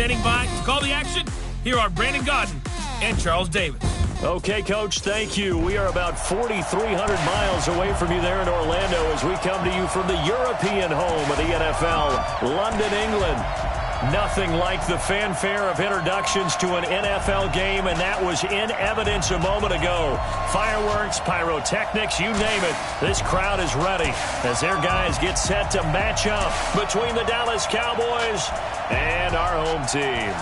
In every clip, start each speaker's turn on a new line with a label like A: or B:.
A: Standing by to call the action, here are Brandon Godden and Charles Davis.
B: Okay, Coach, thank you. We are about 4,300 miles away from you there in Orlando as we come to you from the European home of the NFL, London, England. Nothing like the fanfare of introductions to an NFL game, and that was in evidence a moment ago. Fireworks, pyrotechnics, you name it. This crowd is ready as their guys get set to match up between the Dallas Cowboys and our home team.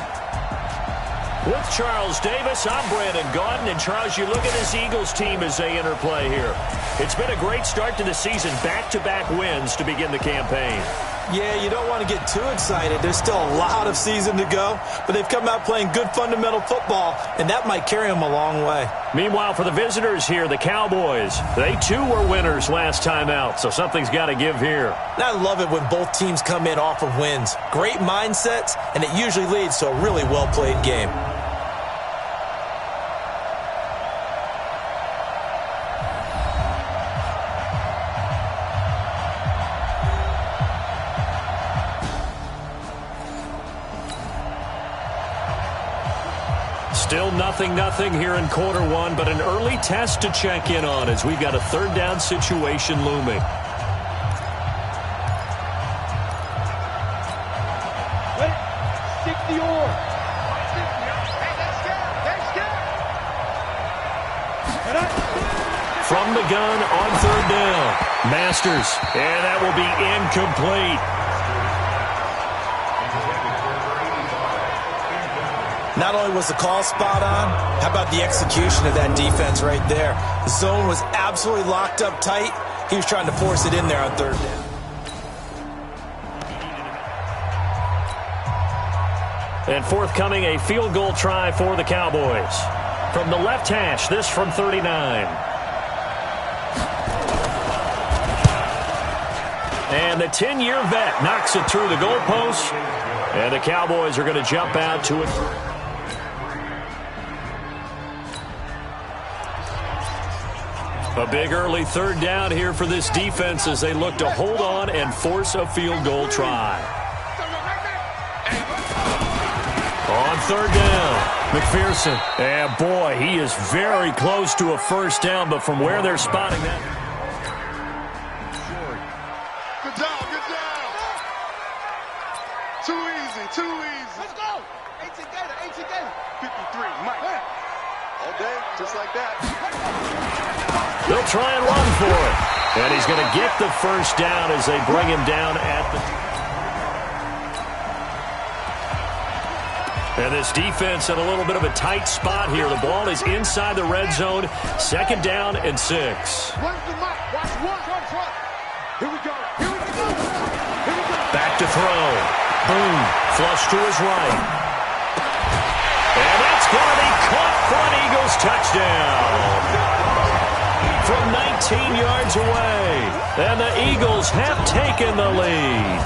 B: With Charles Davis, I'm Brandon Godden. And, Charles, you look at this Eagles team as they interplay here. It's been a great start to the season, back-to-back wins to begin the campaign.
C: Yeah, you don't want to get too excited. There's still a lot of season to go, but they've come out playing good fundamental football, and that might carry them a long way.
B: Meanwhile, for the visitors here, the Cowboys, they too were winners last time out, so something's got to give here.
C: And I love it when both teams come in off of wins. Great mindsets, and it usually leads to a really well-played game.
B: Still nothing here in quarter one, but an early test to check in on as we've got a third down situation looming. From the gun on third down, Masters, and that will be incomplete.
C: Not only was the call spot on, how about the execution of that defense right there? The zone was absolutely locked up tight. He was trying to force it in there on third down.
B: And forthcoming, a field goal try for the Cowboys. From the left hash, this from 39. And the 10-year vet knocks it through the goalpost. And the Cowboys are going to jump out to it. A big early third down here for this defense as they look to hold on and force a field goal try. On third down, McPherson. And boy, he is very close to a first down, but from where they're spotting that.
D: Good job. Too easy. Let's go. 18 Gator. 53, Mike. All day, just like that.
B: They'll try and run for it. And he's going to get the first down as they bring him down at the... And this defense in a little bit of a tight spot here. The ball is inside the red zone. Second down and 6.
D: Run the mic. Watch one. Here we go.
B: Back to throw. Boom. Flush to his right. And that's going to be caught for an Eagles touchdown. From 19 yards away. And the Eagles have taken the lead.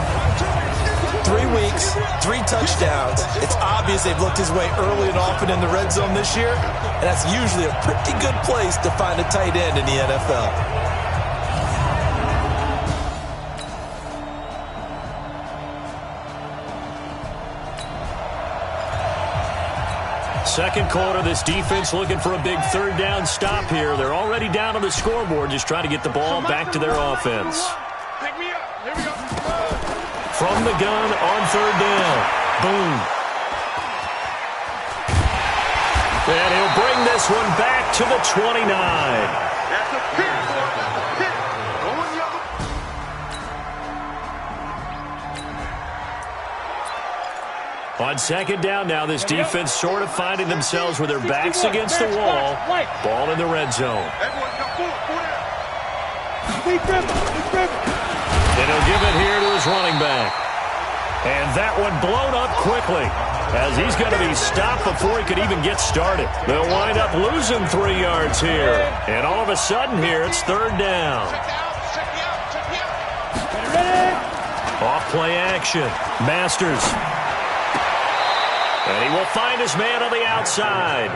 C: 3 weeks, 3 touchdowns. It's obvious they've looked his way early and often in the red zone this year, and that's usually a pretty good place to find a tight end in the NFL.
B: Second quarter, this defense looking for a big third down stop here. They're already down on the scoreboard, just trying to get the ball back to their offense.
D: Pick me up. Here we go.
B: From the gun on third down. Boom. And he'll bring this one back to the 29.
D: That's a pick, boy. That's a pick. Going the other.
B: On second down now, this defense sort of finding themselves with their backs against the wall. Ball in the red zone.
D: Everyone come forward.
B: And he'll give it here to his running back. And that one blown up quickly as he's going to be stopped before he could even get started. They'll wind up losing 3 yards here. And all of a sudden here, it's third down. Off play action. Masters. And he will find his man on the outside.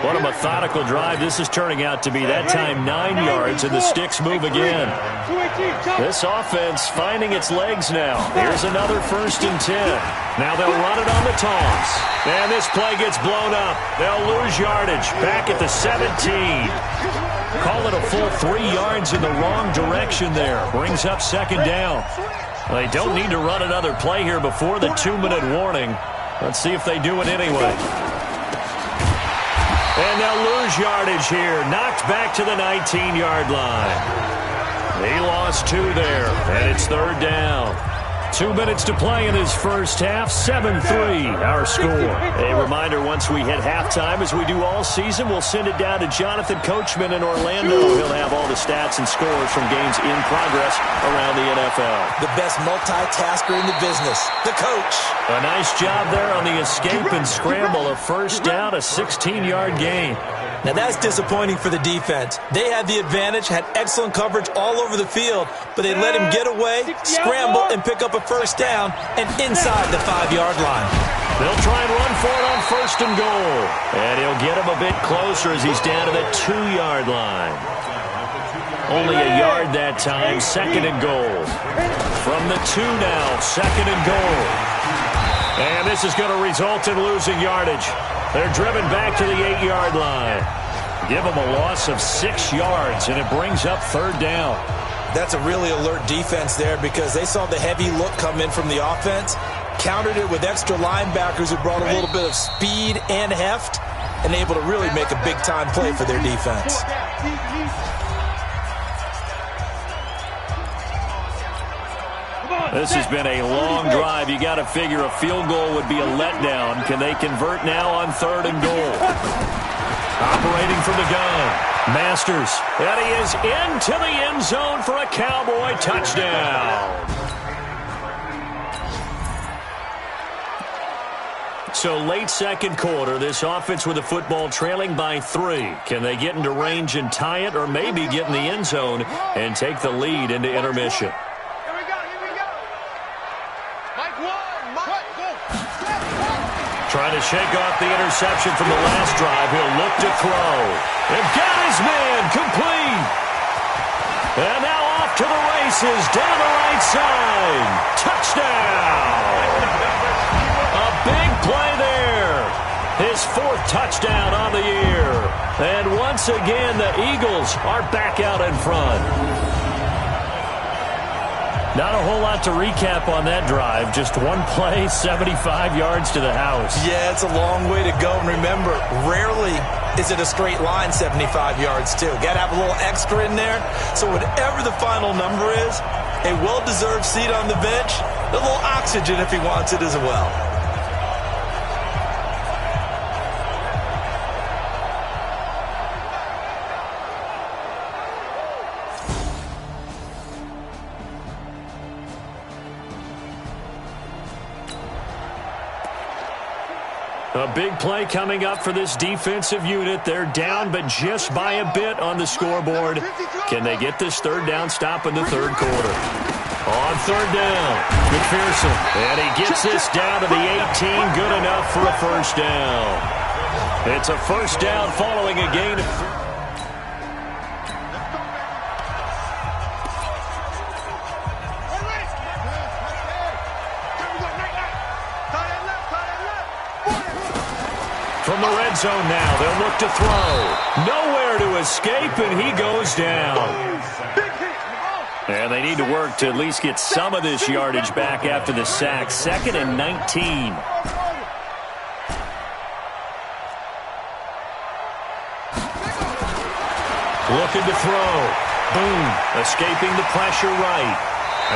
B: What a methodical drive this is turning out to be. That time 9 yards, and the sticks move again. This offense finding its legs now. Here's another 1st and 10. Now they'll run it on the toss. And this play gets blown up. They'll lose yardage. Back at the 17. Call it a full 3 yards in the wrong direction there. Brings up 2nd down. They don't need to run another play here before the 2-minute warning. Let's see if they do it anyway. And they'll lose yardage here. Knocked back to the 19-yard line. He lost 2 there, and it's 3rd down. 2 minutes to play in his first half. 7-3 our score. A reminder, once we hit halftime, as we do all season, we'll send it down to Jonathan Coachman in Orlando. He'll have all the stats and scores from games in progress around the NFL.
C: The best multitasker in the business, the coach.
B: A nice job there on the escape and scramble. A 1st down, a 16-yard gain.
C: Now that's disappointing for the defense. They had the advantage, had excellent coverage all over the field, but they let him get away, scramble, and pick up a 1st down and inside the 5-yard line.
B: They'll try and run for it on 1st and goal. And he'll get him a bit closer as he's down to the 2-yard line. Only a yard that time. 2nd and goal. From the 2 now, 2nd and goal. And this is going to result in losing yardage. They're driven back to the 8-yard line. Give them a loss of 6 yards, and it brings up 3rd down.
C: That's a really alert defense there because they saw the heavy look come in from the offense, countered it with extra linebackers who brought a little bit of speed and heft, and able to really make a big-time play for their defense.
B: This has been a long drive. You got to figure a field goal would be a letdown. Can they convert now on 3rd and goal? Operating from the gun. Masters. And he is into the end zone for a Cowboy touchdown. So late 2nd quarter, this offense with the football trailing by 3. Can they get into range and tie it, or maybe get in the end zone and take the lead into intermission? Trying to shake off the interception from the last drive. He'll look to throw. They've got his man complete. And now off to the races down the right side. Touchdown. A big play there. His 4th touchdown on the year. And once again, the Eagles are back out in front. Not a whole lot to recap on that drive. Just one play, 75 yards to the house.
C: Yeah, it's a long way to go. And remember, rarely is it a straight line 75 yards, too. Got to have a little extra in there. So whatever the final number is, a well-deserved seat on the bench, a little oxygen if he wants it as well.
B: A big play coming up for this defensive unit. They're down, but just by a bit on the scoreboard. Can they get this 3rd down stop in the 3rd quarter? On 3rd down, McPherson. And he gets this down to the 18. Good enough for a 1st down. It's a 1st down following a gain of... From the red zone now, they'll look to throw. Nowhere to escape, and he goes down. And they need to work to at least get some of this yardage back after the sack. 2nd and 19. Looking to throw. Boom. Escaping the pressure right.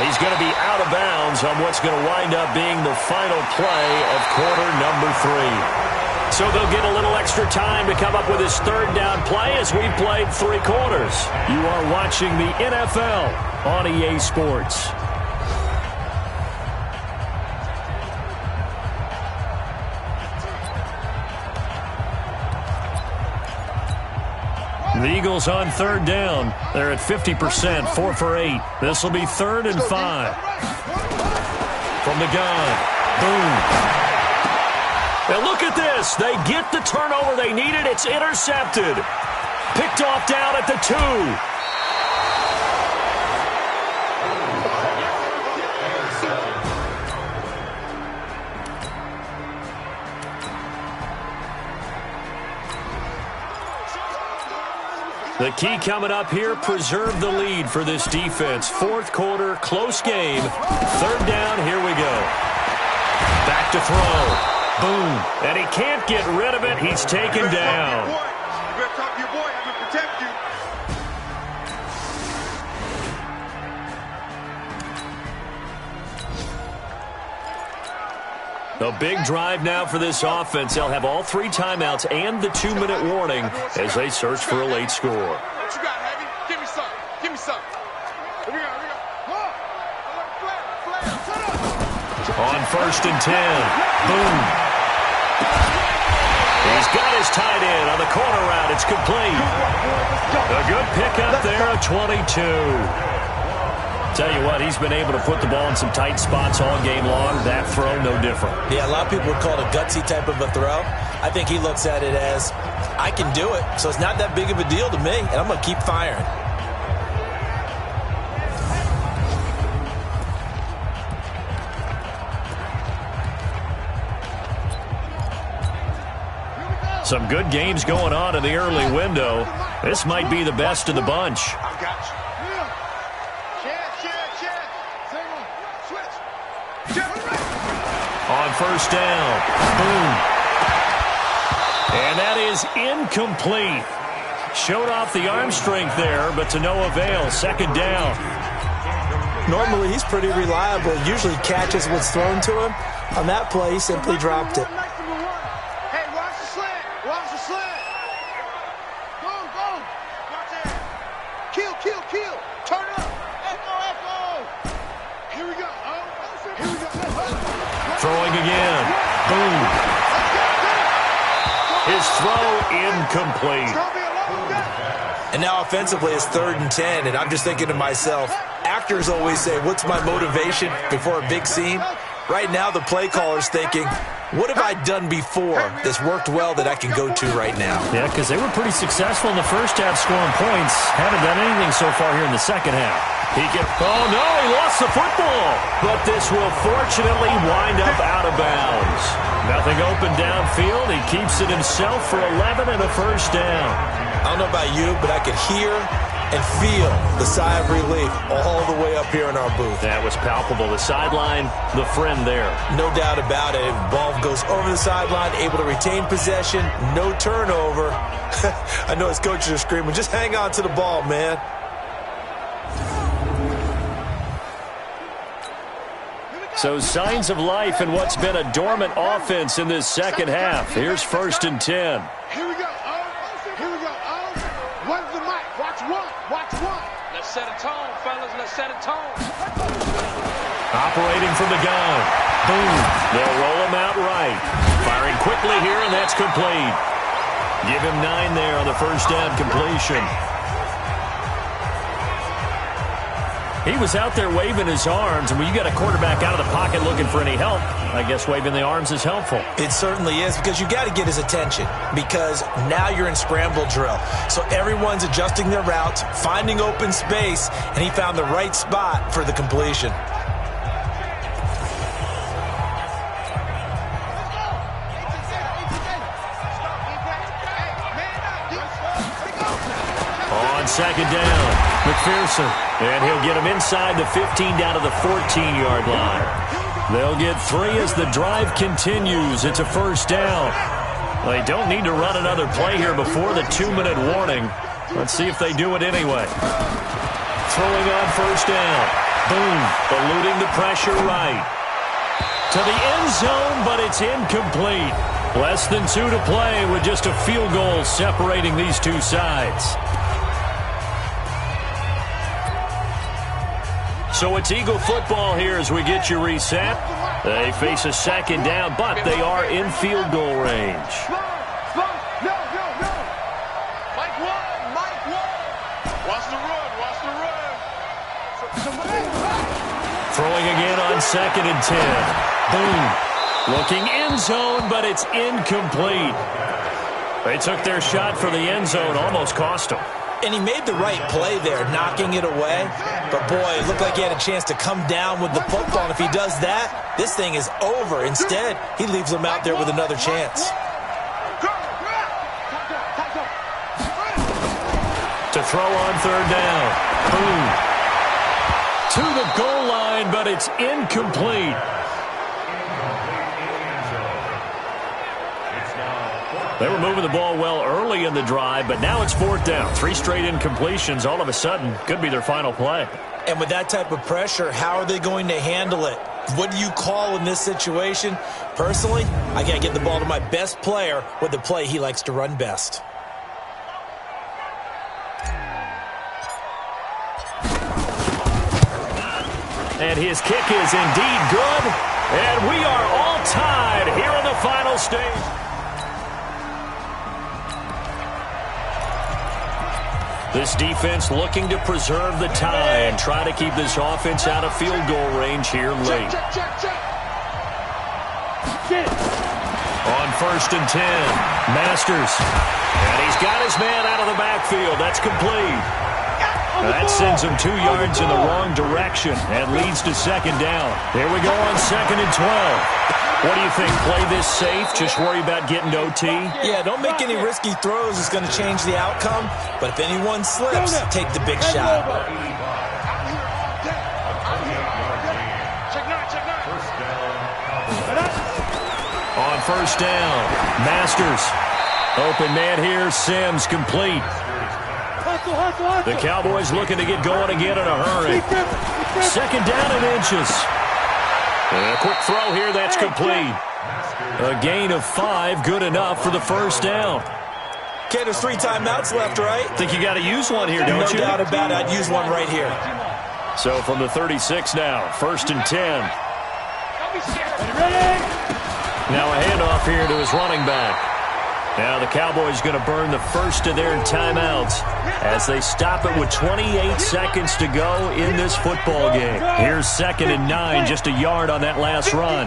B: He's going to be out of bounds on what's going to wind up being the final play of quarter number 3. So they'll get a little extra time to come up with his 3rd down play as we've played 3 quarters. You are watching the NFL on EA Sports. The Eagles on 3rd down. They're at 50%, 4 for 8. This will be 3rd and 5. From the gun. Boom. And look at this. They get the turnover they needed. It's intercepted. Picked off down at the 2. The key coming up here, preserve the lead for this defense. Fourth quarter, close game. Third down, here we go. Back to throw. Boom. And he can't get rid of it. He's taken down.
D: You better talk to your boy. I'm going to protect you.
B: A big drive now for this offense. They'll have all 3 timeouts and the 2-minute warning as they search for a late score.
D: What you got, Heavy? Give me some. Give me some. Here we go. Here we go.
B: On 1st and 10. Boom. He's got his tight end on the corner route. It's complete. A good pickup there at 22. Tell you what, he's been able to put the ball in some tight spots all game long. That throw, no different.
C: Yeah, a lot of people would call it a gutsy type of a throw. I think he looks at it as, I can do it, so it's not that big of a deal to me, and I'm going to keep firing.
B: Some good games going on in the early window. This might be the best of the bunch.
D: I got you.
B: On 1st down. Boom. And that is incomplete. Showed off the arm strength there, but to no avail. 2nd down.
C: Normally, he's pretty reliable. Usually catches what's thrown to him. On that play, he simply dropped it.
D: Hey, watch the slant. Watch the slant. Go, go. Watch that. Kill, kill, kill. Turn up. Echo, echo. Here we go. Here we go.
B: Throwing again. Boom. His throw incomplete.
C: And now offensively it's 3rd and 10, and I'm just thinking to myself, actors always say, what's my motivation before a big scene? Right now the play caller's thinking, what have I done before that's worked well that I can go to right now?
B: Yeah, because they were pretty successful in the first half scoring points. Haven't done anything so far here in the second half. Oh, no, he lost the football. But this will fortunately wind up out of bounds. Nothing open downfield. He keeps it himself for 11 and a 1st down.
C: I don't know about you, but I could hear and feel the sigh of relief all the way up here in our booth.
B: That was palpable. The sideline, the friend there.
C: No doubt about it. Ball goes over the sideline, able to retain possession, no turnover. I know his coaches are screaming, just hang on to the ball, man.
B: So signs of life in what's been a dormant offense in this second half. Here's 1st and 10.
D: Here we go. Here we go. One's the mic. Watch one. Watch one.
E: Let's set a tone, fellas. Let's set a tone.
B: Operating from the gun. Boom. They'll roll him out right. Firing quickly here, and that's complete. Give him 9 there on the 1st down completion. He was out there waving his arms, and when you got a quarterback out of the pocket looking for any help, I guess waving the arms is helpful.
C: It certainly is, because you got to get his attention, because now you're in scramble drill. So everyone's adjusting their routes, finding open space, and he found the right spot for the completion.
B: On 2nd down, McPherson. And he'll get him inside the 15 down to the 14-yard line. They'll get 3 as the drive continues. It's a 1st down. They don't need to run another play here before the 2-minute warning. Let's see if they do it anyway. Throwing on 1st down. Boom. Eluding the pressure right. To the end zone, but it's incomplete. Less than 2 to play with just a field goal separating these two sides. So it's Eagle football here as we get you reset. They face a 2nd down, but they are in field goal range.
D: Mike one. Watch the run.
B: Throwing again on 2nd and 10. Boom. Looking end zone, but it's incomplete. They took their shot for the end zone, almost cost them.
C: And he made the right play there, knocking it away. But, boy, it looked like he had a chance to come down with the football. And if he does that, this thing is over. Instead, he leaves him out there with another chance.
B: To throw on third down. Boom. To the goal line, but it's incomplete. They were moving the ball well early in the drive, but now it's fourth down. 3 straight incompletions all of a sudden could be their final play.
C: And with that type of pressure, how are they going to handle it? What do you call in this situation? Personally, I got to get the ball to my best player with the play he likes to run best.
B: And his kick is indeed good. And we are all tied here in the final stage. This defense looking to preserve the tie and try to keep this offense out of field goal range here late. On 1st and 10, Masters. And he's got his man out of the backfield. That's complete. That sends him 2 yards in the wrong direction and leads to second down. Here we go on 2nd and 12. What do you think? Play this safe? Just worry about getting to OT?
C: Yeah, don't make any risky throws. It's going to change the outcome. But if anyone slips, take the big shot.
B: On 1st down, Masters. Open man here, Sims, complete. The Cowboys looking to get going again in a hurry. 2nd down and inches. A quick throw here, that's complete. A gain of 5, good enough for the 1st down.
C: Okay, there's 3 timeouts left, right?
B: Think you got to use one here, don't you?
C: No doubt about it. I'd use one right here.
B: So from the 36 now, 1st and 10. Now a handoff here to his running back. Now the Cowboys going to burn the first of their timeouts as they stop it with 28 seconds to go in this football game. Here's 2nd and 9, just a yard on that last run.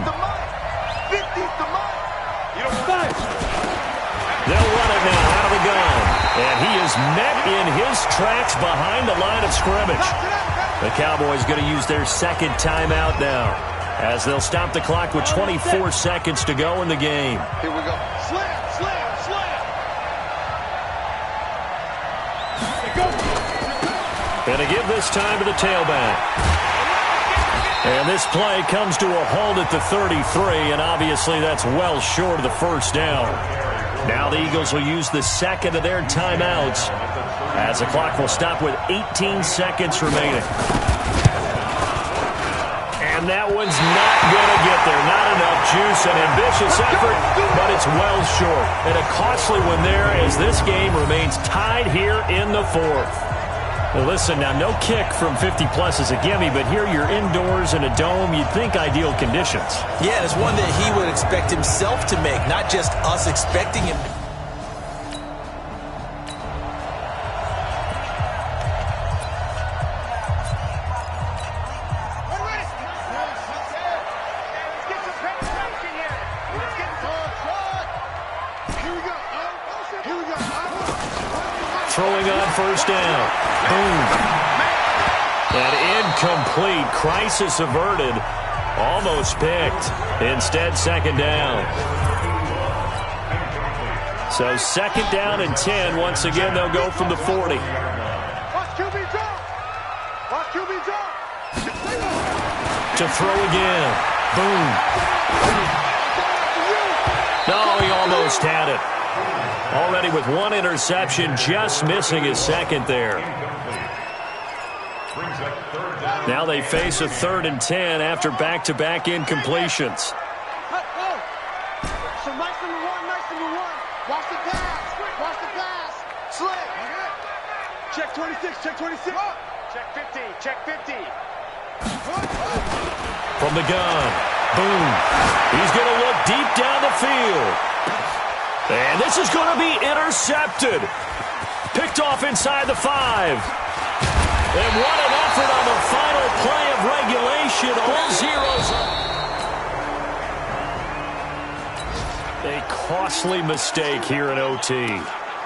B: They'll run it now out of the gun. And he is met in his tracks behind the line of scrimmage. The Cowboys going to use their 2nd timeout now as they'll stop the clock with 24 seconds to go in the game.
D: Here we go. Slam.
B: And to give this time to the tailback. And this play comes to a halt at the 33, and obviously that's well short of the 1st down. Now the Eagles will use the 2nd of their timeouts as the clock will stop with 18 seconds remaining. And that one's not going to get there. Not enough juice, an ambitious effort, but it's well short. And a costly one there as this game remains tied here in the 4th. Well, listen, now no kick from 50-plus is a gimme, but here you're indoors in a dome. You'd think ideal conditions.
C: Yeah, it's one that he would expect himself to make, not just us expecting him.
B: Throwing on 1st down. Boom. That incomplete. Crisis averted. Almost picked. Instead, 2nd down. So 2nd down and 10. Once again, they'll go from the 40.
D: Watch QB drop. Watch QB drop.
B: To throw again. Boom. No, he almost had it. Already with 1 interception, just missing his 2nd there. Now they face a 3rd and 10 after back-to-back incompletions.
D: So nice number one. Watch the pass. Slick. Check 26, check 26. Check 50, check 50.
B: From the gun. Boom. He's going to look deep down the field. And this is going to be intercepted. Picked off inside the 5. And what an effort on the final play of regulation. All zeros. A costly mistake here in OT.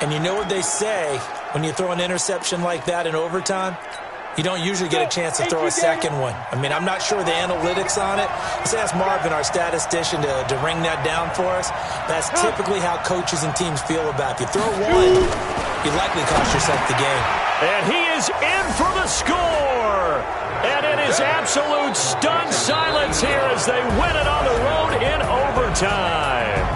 C: And you know what they say, when you throw an interception like that in overtime, you don't usually get a chance to throw a second one. I mean, I'm not sure the analytics on it. Let's ask Marvin, our statistician, to ring that down for us. That's typically how coaches and teams feel about it. If you throw one, you likely cost yourself the game.
B: And he is in for the score. And it is absolute stunned silence here as they win it on the road in overtime.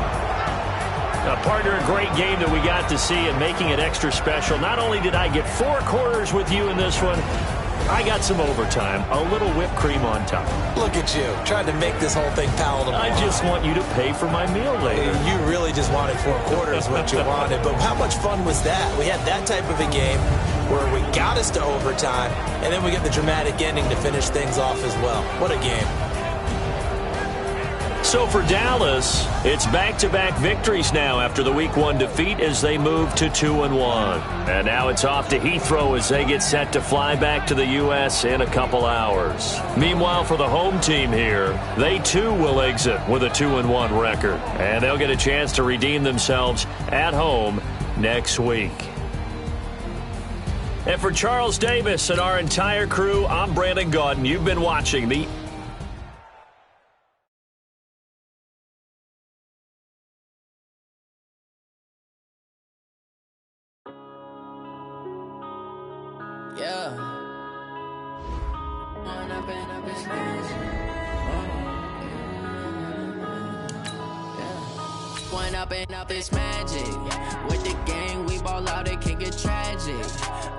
B: Partner, a great game that we got to see and making it extra special. Not only did I get 4 quarters with you in this one, I got some overtime, a little whipped cream on top.
C: Look at you, trying to make this whole thing palatable.
B: I just want you to pay for my meal later.
C: You really just wanted 4 quarters what you wanted, but how much fun was that? We had that type of a game where we got us to overtime, and then we get the dramatic ending to finish things off as well. What a game.
B: So for Dallas, it's back-to-back victories now after the Week 1 defeat as they move to 2-1. And now it's off to Heathrow as they get set to fly back to the U.S. in a couple hours. Meanwhile, for the home team here, they too will exit with a 2-1 record. And they'll get a chance to redeem themselves at home next week. And for Charles Davis and our entire crew, I'm Brandon Gaudin. You've been watching the
F: Up this magic with the gang, we ball out, it can get tragic.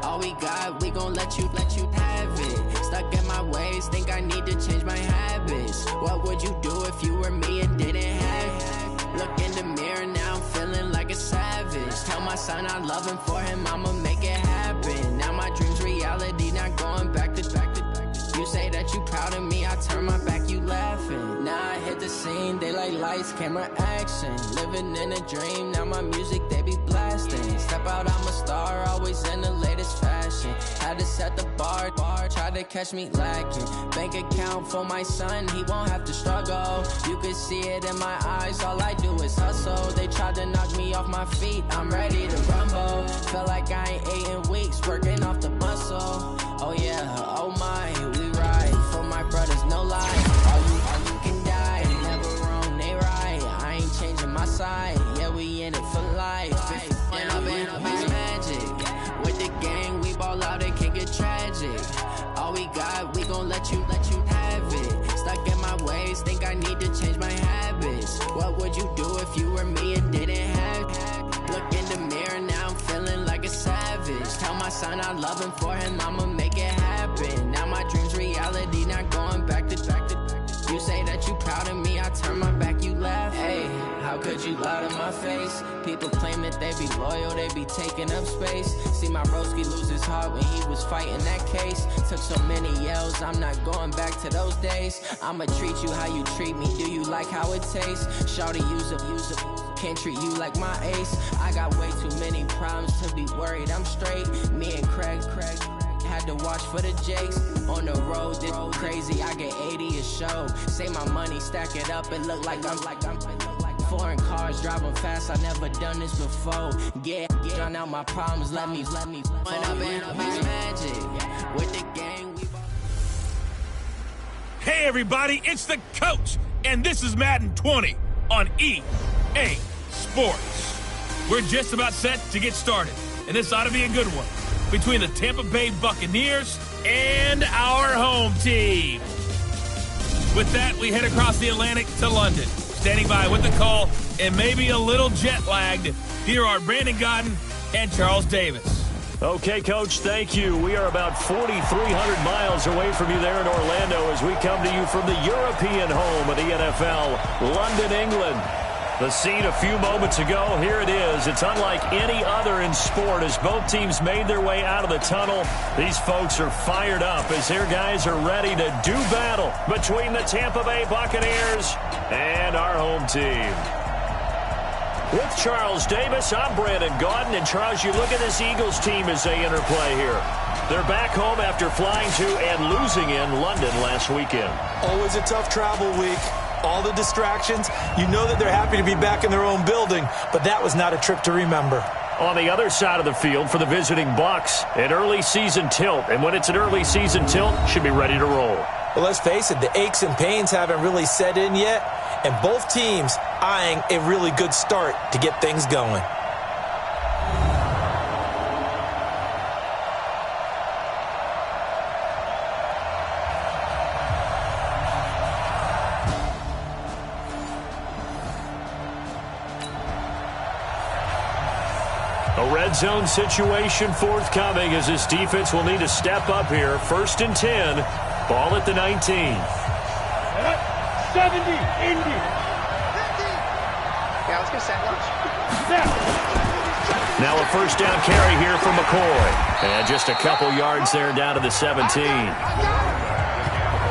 F: All we got, we gon' let you have it. Stuck in my ways, think I need to change my habits. What would you do if you were me and didn't have it? Look in the mirror, now I'm feeling like a savage. Tell my son I love him, for him I'ma make it happen. Now my dream's reality, not going back to. You say that you proud of me, I turn my back, you laughing. Now I hit the scene, they like lights, camera, action. Living in a dream, now my music, they be blasting. Step out, I'm a star, always in the latest fashion. Had to set the bar, try to catch me lacking. Bank account for my son, he won't have to struggle. You can see it in my eyes, all I do is hustle. They tried to knock me off my feet, I'm ready to rumble. Feel like I ain't ate in weeks, working off the muscle. Oh yeah, oh my, we ride for my brothers, no lie. All you can die, never wrong, they right. I ain't changing my side, yeah, we in it for life. When up it's magic. With the gang, we ball out, it can get tragic. All we got, we gon' let you have it. Stuck in my ways, think I need to change my habits. What would you do if you were me and didn't have it? Look in the mirror, now I'm feeling like a savage. Tell my son I love him, for him I'ma make it happen. Now my dream's reality, not going back to. You say that you proud of me, I turn my back, you laugh. Hey, how could you lie to my face? People claim that they be loyal, they be taking up space. See my broski lose his heart when he was fighting that case. Took so many yells, I'm not going back to those days. I'ma treat you how you treat me, do you like how it tastes? Shawty, use a can't treat you like my ace. I got way too many problems to be worried, I'm straight. Me and Craig had to watch for the Jakes. On the road, this crazy, I get 80 a show. Say my money, stack it up, and look like I'm foreign cars, driving fast, I never done this before. Get drown out my problems, let me When up it's magic. With the gang, we
A: Hey everybody, it's the coach, and this is Madden 20 on EA Sports. We're just about set to get started, and this ought to be a good one, between the Tampa Bay Buccaneers and our home team. With that, we head across the Atlantic to London. Standing by with the call, and maybe a little jet-lagged, here are Brandon Gaudin and Charles Davis.
B: Okay, Coach, thank you. We are about 4,300 miles away from you there in Orlando as we come to you from the European home of the NFL, London, England. The scene a few moments ago, here it is. It's unlike any other in sport as both teams made their way out of the tunnel. These folks are fired up as their guys are ready to do battle between the Tampa Bay Buccaneers and our home team. With Charles Davis, I'm Brandon Gaudin. And Charles, you look at this Eagles team as they interplay here. They're back home after flying to and losing in London last weekend.
C: Always a tough travel week. all the distractions. You know that they're happy to be back in their own building, but that was not a trip to remember.
B: On the other side of the field for the visiting Bucks, an early season tilt. And when it's an early season tilt, should be ready to roll.
C: Well, let's face it, the aches and pains haven't really set in yet, and both teams eyeing a really good start to get things going.
B: A red zone situation forthcoming as this defense will need to step up here. 1st and 10. Ball at the 19.
D: 70, Indy.
G: Yeah, let's go set lunch.
B: Now a first down carry here for McCoy. And just a couple yards there down to the 17.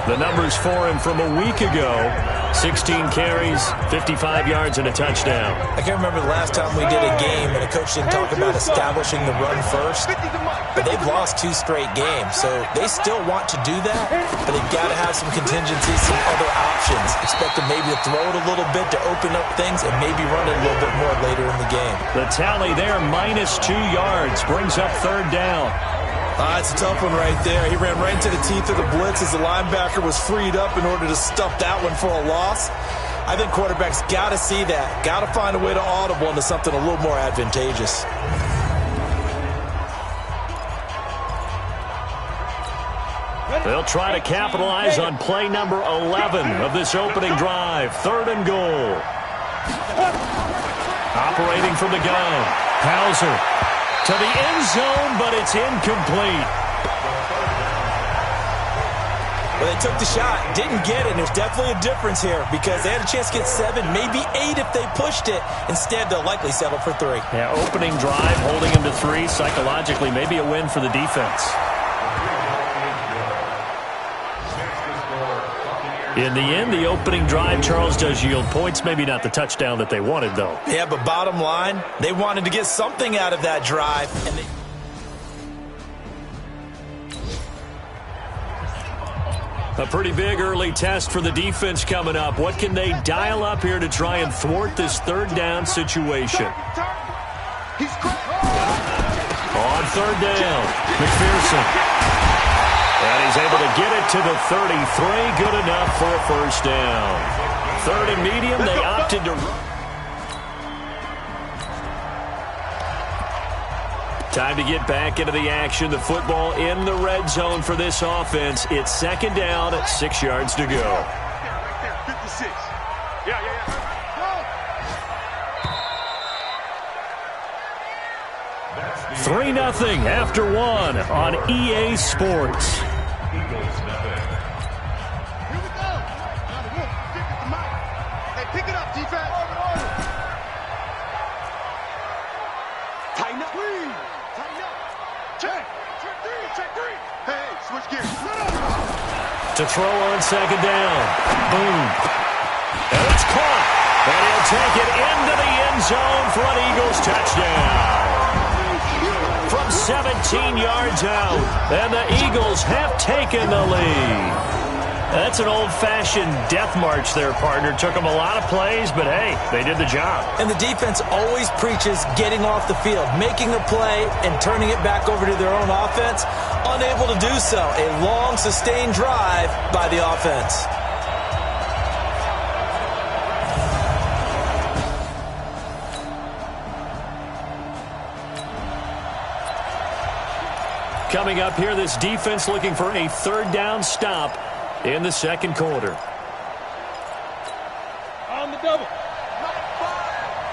B: The numbers for him from a week ago. 16 carries, 55 yards, and a touchdown.
C: I can't remember the last time we did a game and a coach didn't talk about establishing the run first. But they've lost 2 straight games, so they still want to do that, but they've got to have some contingencies, some other options. Expect them maybe to throw it a little bit to open up things and maybe run it a little bit more later in the game.
B: The tally there, -2 yards, brings up 3rd down.
C: It's a tough one right there. He ran right into the teeth of the blitz as the linebacker was freed up in order to stuff that one for a loss. I think quarterbacks got to see that. Got to find a way to audible into something a little more advantageous.
B: They'll try to capitalize on play number 11 of this opening drive. 3rd and goal. Operating from the gun. Hauser to the end zone, but it's incomplete.
C: Well, they took the shot, didn't get it, and there's definitely a difference here because they had a chance to get 7, maybe 8 if they pushed it. Instead, they'll likely settle for 3.
B: Yeah, opening drive, holding them to 3. Psychologically, maybe a win for the defense. In the end, the opening drive, Charles, does yield points. Maybe not the touchdown that they wanted, though.
C: Yeah, but bottom line, they wanted to get something out of that drive. And
B: A pretty big early test for the defense coming up. What can they dial up here to try and thwart this 3rd down situation? On 3rd down, McPherson. And he's able to get it to the 33. Good enough for a 1st down. 3rd and medium, they opted to run. Time to get back into the action. The football in the red zone for this offense. It's 2nd down, 6 yards to go.
D: 56. Yeah.
B: 3-0 after 1 on EA Sports.
D: Here we go. Hey, pick it up, defense. Tighten up. Tighten up. Check 3. Hey, switch gears.
B: To throw on 2nd down. Boom. And it's caught. And he'll take it into the end zone for an Eagles touchdown. From 17 yards out, and the Eagles have taken the lead. That's an old-fashioned death march there, partner. Took them a lot of plays, but hey, they did the job.
C: And the defense always preaches getting off the field, making a play, and turning it back over to their own offense. Unable to do so. A long, sustained drive by the offense.
B: Coming up here, this defense looking for a 3rd down stop in the 2nd quarter.
D: On the double.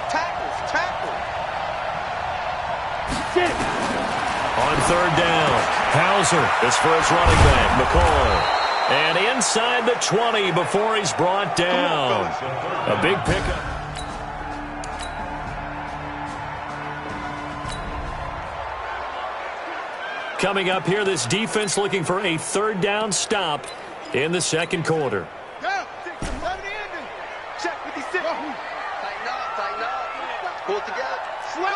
D: Tackle.
B: On 3rd down, Hauser is for his running back, McCoy. And inside the 20 before he's brought down. A big pickup. Coming up here, this defense looking for a 3rd down stop in the 2nd quarter.
D: Check 56. Tighten up. Pull it together. Slam.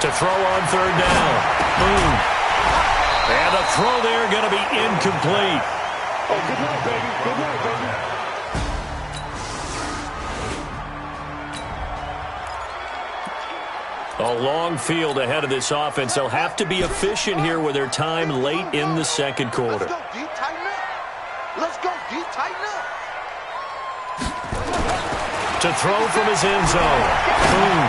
B: To throw on 3rd down. Boom. And the throw there going to be incomplete.
G: Oh, good night, baby. Good night, baby.
B: A long field ahead of this offense. They'll have to be efficient here with their time late in the second quarter.
D: Let's go, D. Tighten up. Let's go, D. Tighten up.
B: To throw from his end zone. Boom.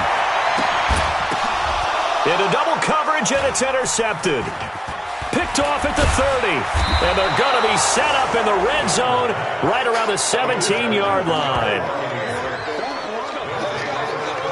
B: Into double coverage, and it's intercepted. Picked off at the 30. And they're going to be set up in the red zone right around the 17-yard line.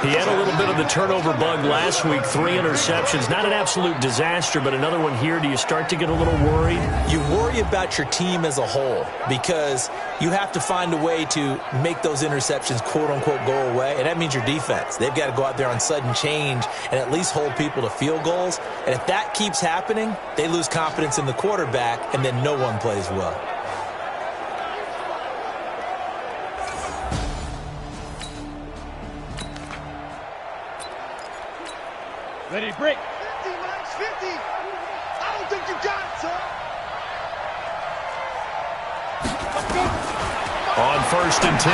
B: He had a little bit of the turnover bug last week, 3 interceptions. Not an absolute disaster, but another one here. Do you start to get a little worried?
C: You worry about your team as a whole because you have to find a way to make those interceptions, quote-unquote, go away, and that means your defense. They've got to go out there on sudden change and at least hold people to field goals. And if that keeps happening, they lose confidence in the quarterback, and then no one plays well.
G: Ready to break.
D: 50, Max, 50. I don't think you got it, son.
B: On 1st and 10,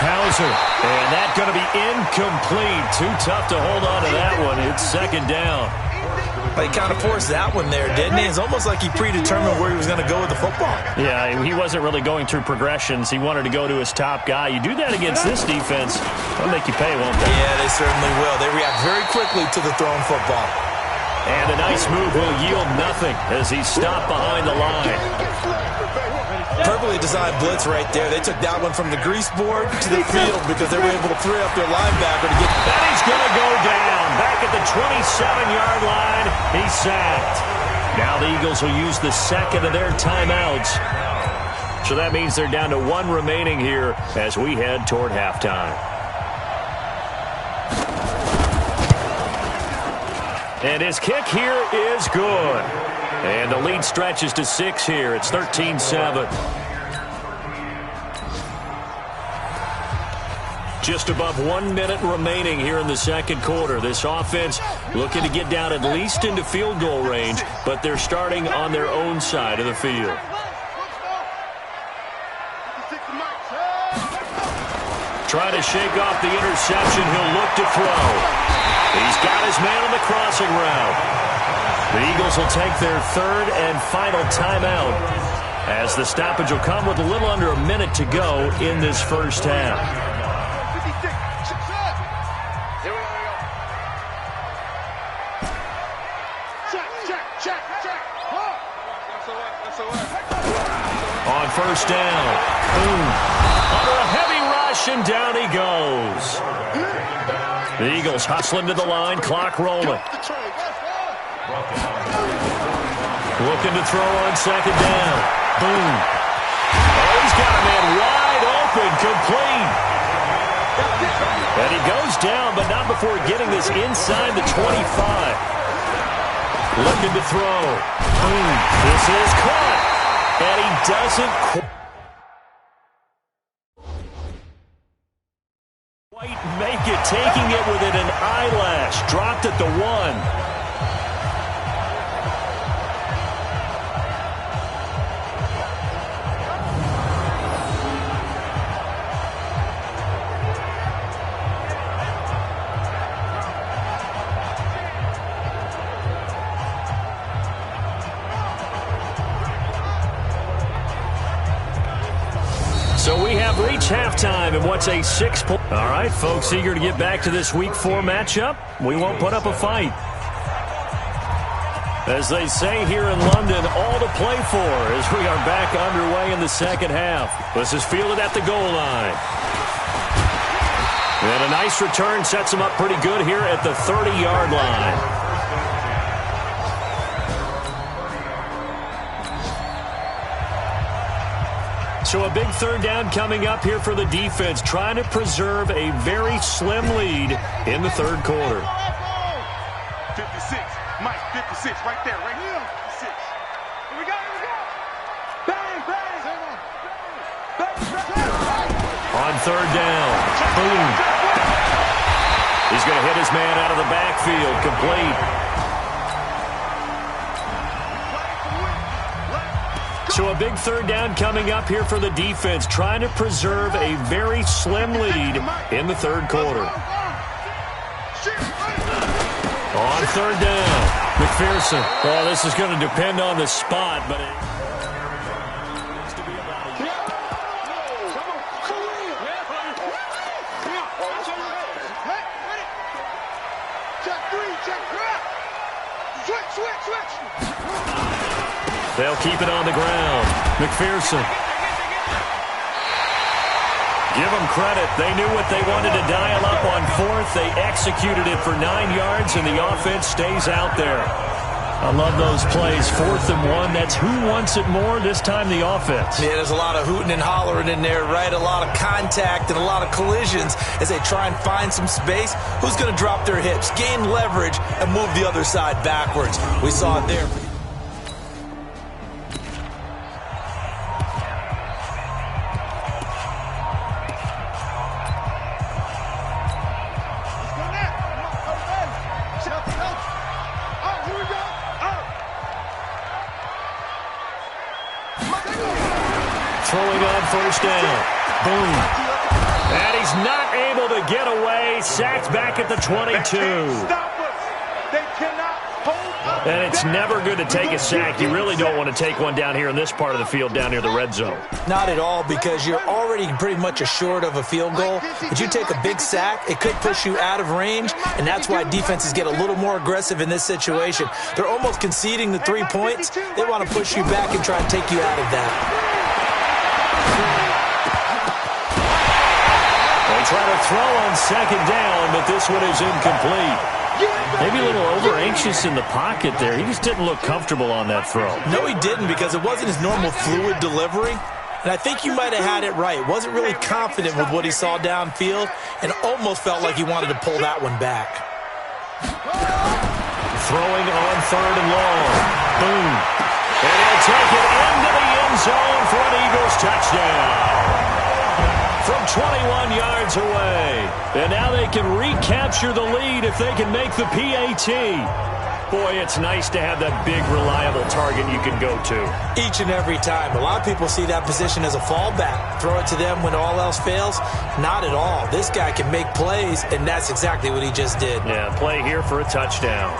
B: Hauser. And that's going to be incomplete. Too tough to hold on to that one. It's second down.
C: He kind of forced that one there, didn't he? It's almost like he predetermined where he was going to go with the football.
B: Yeah, he wasn't really going through progressions. He wanted to go to his top guy. You do that against this defense, they'll make you pay, won't they?
C: Yeah, they certainly will. They react very quickly to the thrown football.
B: And a nice move will yield nothing as he's stopped behind the line.
C: Perfectly designed blitz right there. They took that one from the grease board to the field because they were able to free up their linebacker to get...
B: And he's going to go down. Back at the 27-yard line, he's sacked. Now the Eagles will use the second of their timeouts. So that means they're down to 1 remaining here as we head toward halftime. And his kick here is good. And the lead stretches to 6 here. It's 13-7. Just above 1 minute remaining here in the second quarter. This offense looking to get down at least into field goal range, but they're starting on their own side of the field. Trying to shake off the interception. He'll look to throw. He's got his man on the crossing route. The Eagles will take their 3rd and final timeout as the stoppage will come with a little under a minute to go in this first half. On 1st down, boom, under a heavy rush, and down he goes. The Eagles hustling to the line, clock rolling. Looking to throw on 2nd down. Boom. Oh, he's got a man wide open, complete. And he goes down, but not before getting this inside the 25. Looking to throw. Boom. This is caught. And he doesn't quite make it, taking it within an eyelash. Dropped at the 1. So we have reached halftime in what's a 6-point. All right, folks, eager to get back to this Week 4 matchup. We won't put up a fight. As they say here in London, all to play for as we are back underway in the second half. This is fielded at the goal line. And a nice return sets him up pretty good here at the 30-yard line. So a big 3rd down coming up here for the defense, trying to preserve a very slim lead in the 3rd quarter.
G: 56, Mike, 56, right there, right here. 56. Here we go, here we go. Bang, bang. Bang, bang.
B: On 3rd down, boom. He's going to hit his man out of the backfield, complete. So a big third down coming up here for the defense, trying to preserve a very slim lead in the third quarter. On third down, McPherson. Well, this is going to depend on the spot, but it... They'll keep it on the ground. McPherson. Give them credit. They knew what they wanted to dial up on fourth. They executed it for 9 yards, and the offense stays out there. I love those plays. 4th and 1. That's who wants it more, this time the offense.
C: Yeah, there's a lot of hooting and hollering in there, right? A lot of contact and a lot of collisions as they try and find some space. Who's going to drop their hips, gain leverage, and move the other side backwards? We saw it there.
B: Throwing on first down. Boom. And he's not able to get away. Sacked back at the 22. And it's never good to take a sack. You really don't want to take one down here in this part of the field, down near the red zone.
C: Not at all, because you're already pretty much assured of a field goal. If you take a big sack, it could push you out of range, and that's why defenses get a little more aggressive in this situation. They're almost conceding the 3 points. They want to push you back and try and take you out of that.
B: They try to throw on second down, but this one is incomplete. Maybe a little over-anxious in the pocket there. He just didn't look comfortable on that throw.
C: No, he didn't, because it wasn't his normal fluid delivery. And I think you might have had it right. Wasn't really confident with what he saw downfield and almost felt like he wanted to pull that one back.
B: Throwing on third and long. Boom. And he'll take it into the end zone for an Eagles touchdown. From 21 yards away. And now they can recapture the lead if they can make the PAT. Boy, it's nice to have that big, reliable target you can go to.
C: Each and every time. A lot of people see that position as a fallback. Throw it to them when all else fails. Not at all. This guy can make plays, and that's exactly what he just did.
B: Yeah, play here for a touchdown.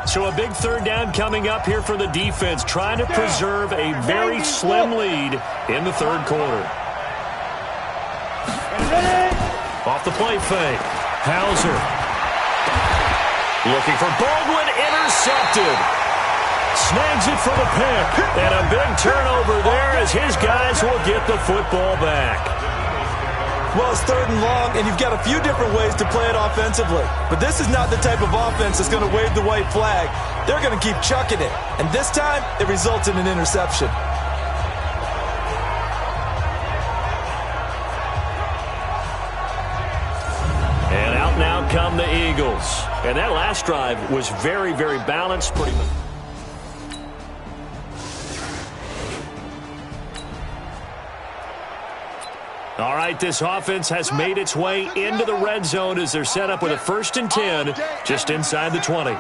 B: So a big third down coming up here for the defense, trying to preserve a very slim lead in the third quarter. Off the play fake. Hauser. Looking for Baldwin, intercepted. Snags it for the pick. And a big turnover there as his guys will get the football back.
C: Well, it's third and long, and you've got a few different ways to play it offensively. But this is not the type of offense that's going to wave the white flag. They're going to keep chucking it. And this time, it results in an interception.
B: And out now come the Eagles. And that last drive was very, very balanced, pretty much. All right, this offense has made its way into the red zone as they're set up with a 1st and 10 just inside the 20. On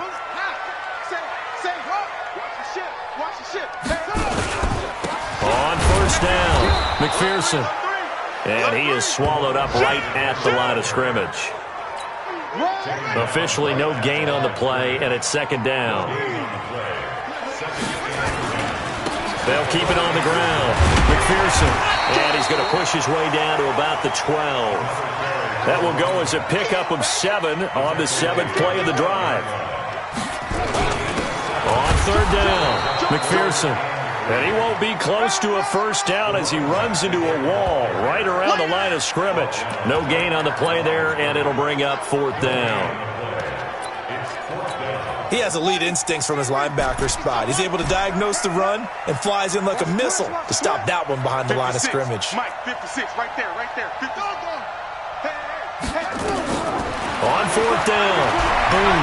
B: first down, McPherson. And he is swallowed up right at the line of scrimmage. Officially no gain on the play, and it's second down. They'll keep it on the ground. McPherson. And he's going to push his way down to about the 12. That will go as a pickup of 7 on the 7th play of the drive. On third down, McPherson. And he won't be close to a first down as he runs into a wall right around the line of scrimmage. No gain on the play there, and it'll bring up 4th down.
C: He has elite instincts from his linebacker spot. He's able to diagnose the run and flies in like a missile to stop that one behind the line of scrimmage.
G: Mike, 56, right there, right there. 56.
B: On 4th down. Boom.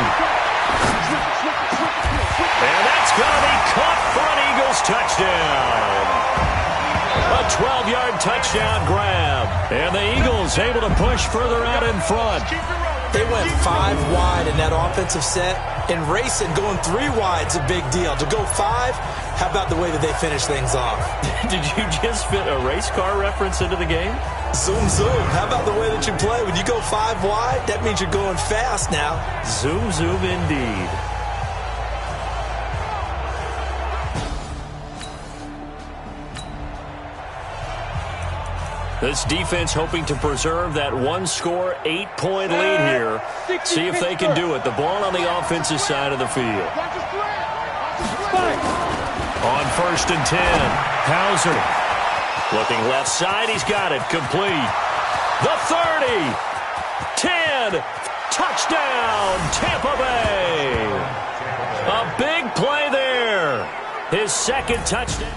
B: And that's going to be caught for an Eagles touchdown. A 12-yard touchdown grab. And the Eagles able to push further out in front.
C: They went 5 wide in that offensive set. In racing, going 3 wide is a big deal. To go 5, how about the way that they finish things off?
B: Did you just fit a race car reference into the game?
C: Zoom, zoom. How about the way that you play? When you go 5 wide, that means you're going fast now.
B: Zoom, zoom indeed. This defense hoping to preserve that one-score, 8-point lead here. See if they can do it. The ball on the offensive side of the field. On 1st and 10, Hauser. Looking left side, he's got it. Complete. The 30. 10. Touchdown, Tampa Bay. A big play there. His 2nd touchdown.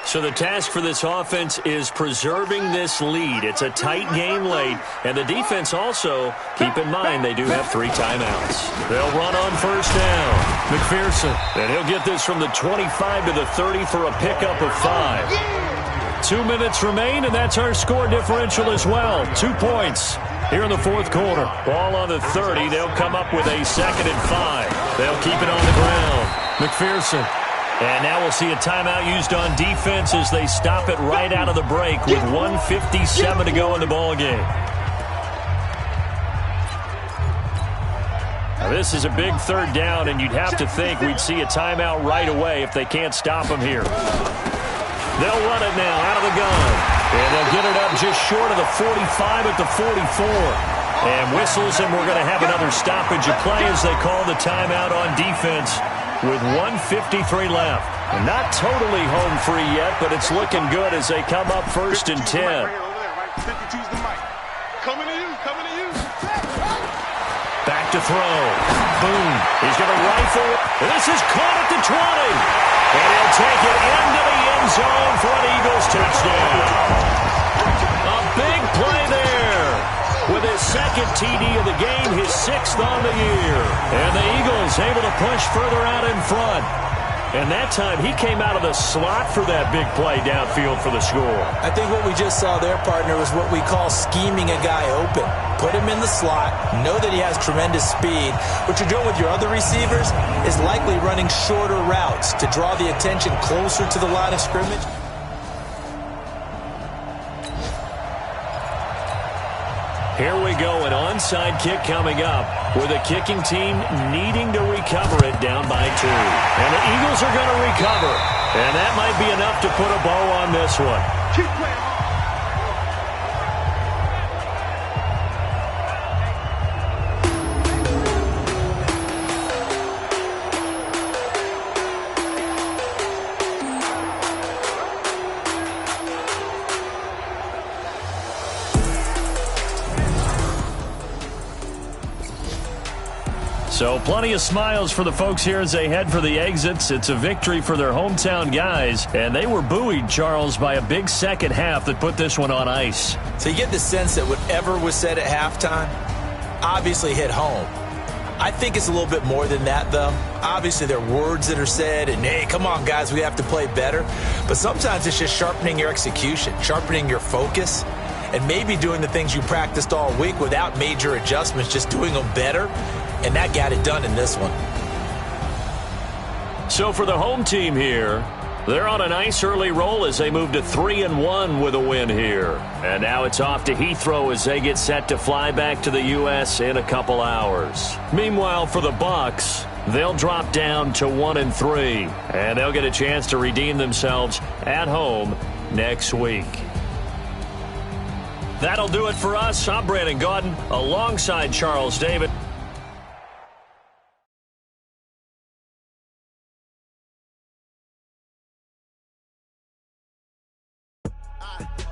B: So the task for this offense is preserving this lead. It's a tight game late, and the defense also, keep in mind, they do have 3 timeouts. They'll run on 1st down. McPherson, and he'll get this from the 25 to the 30 for a pickup of 5. 2 minutes remain, and that's our score differential as well. 2 points here in the 4th quarter. Ball on the 30. They'll come up with a 2nd and 5. They'll keep it on the ground. McPherson. And now we'll see a timeout used on defense as they stop it right out of the break with 1:57 to go in the ballgame. Now this is a big 3rd down, and you'd have to think we'd see a timeout right away if they can't stop them here. They'll run it now out of the gun. And they'll get it up just short of the 45 at the 44. And whistles, and we're going to have another stoppage of play as they call the timeout on defense with 1:53 left. And not totally home free yet, but it's looking good as they come up 1st and 10.
G: 52's the mic. Coming to you, coming to you.
B: Back to throw. Boom. He's going to rifle. And this is caught at the 20. And he'll take it into the end zone for an Eagles touchdown. A big play there. With his 2nd TD of the game, his 6th on the year. And the Eagles able to push further out in front. And that time, he came out of the slot for that big play downfield for the score.
C: I think what we just saw there, partner, was what we call scheming a guy open. Put him in the slot, know that he has tremendous speed. What you're doing with your other receivers is likely running shorter routes to draw the attention closer to the line of scrimmage.
B: Here we go, an onside kick coming up with a kicking team needing to recover it down by 2. And the Eagles are going to recover. And that might be enough to put a bow on this one.
G: Keep playing.
B: So plenty of smiles for the folks here as they head for the exits. It's a victory for their hometown guys, and they were buoyed, Charles, by a big 2nd half that put this one on ice.
C: So you get the sense that whatever was said at halftime obviously hit home. I think it's a little bit more than that, though. Obviously, there are words that are said, and, hey, come on, guys, we have to play better. But sometimes it's just sharpening your execution, sharpening your focus, and maybe doing the things you practiced all week without major adjustments, just doing them better. And that got it done in this one.
B: So for the home team here, they're on a nice early roll as they move to 3-1 with a win here. And now it's off to Heathrow as they get set to fly back to the U.S. in a couple hours. Meanwhile, for the Bucs, they'll drop down to 1-3. And they'll get a chance to redeem themselves at home next week. That'll do it for us. I'm Brandon Gaudin alongside Charles David.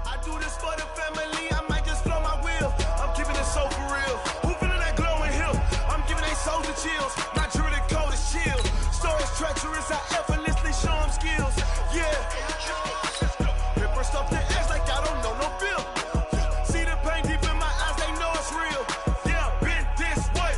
H: I do this for the family, I might just blow my wheel. I'm keeping it so for real. Who feeling that glowing hill? I'm giving they souls the chills. Not true to code is chill. Stories treacherous, I effortlessly show them skills. Yeah. Ripper stuff the edge like I don't know no bill. See the pain deep in my eyes, they know it's real. Yeah, been this way.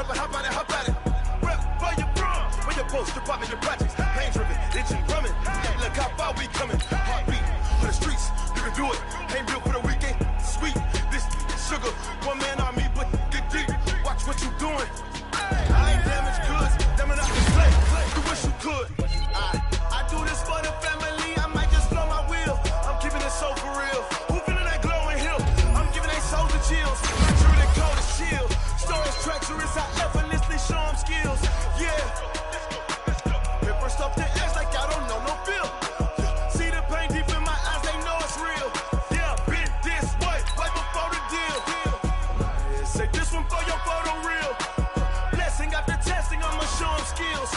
H: but how about it, how about it? Rep for your bro, for your post, your partner, your projects. Pain driven, itching, drumming. Look how far we coming. Heartbeat for the streets, you can do it. Ain't built for the weekend, sweet. This sugar, one man army, but get deep. Watch what you doing. I ain't damaged goods, damn it, I can play. You wish you could. I do this for the family, I might just blow my wheel. I'm keeping it so for real. Who feeling that glowing hill? I'm giving they souls the chills. Not sure they cold as shield. Stories treacherous, I effortlessly show them skills. Yeah. Paper stuff the edge like I don't know no feel. See the pain deep in my eyes, they know it's real. Yeah, been this way, right before the deal. Say this one for your photo reel. Blessing after testing, I'ma show them skills.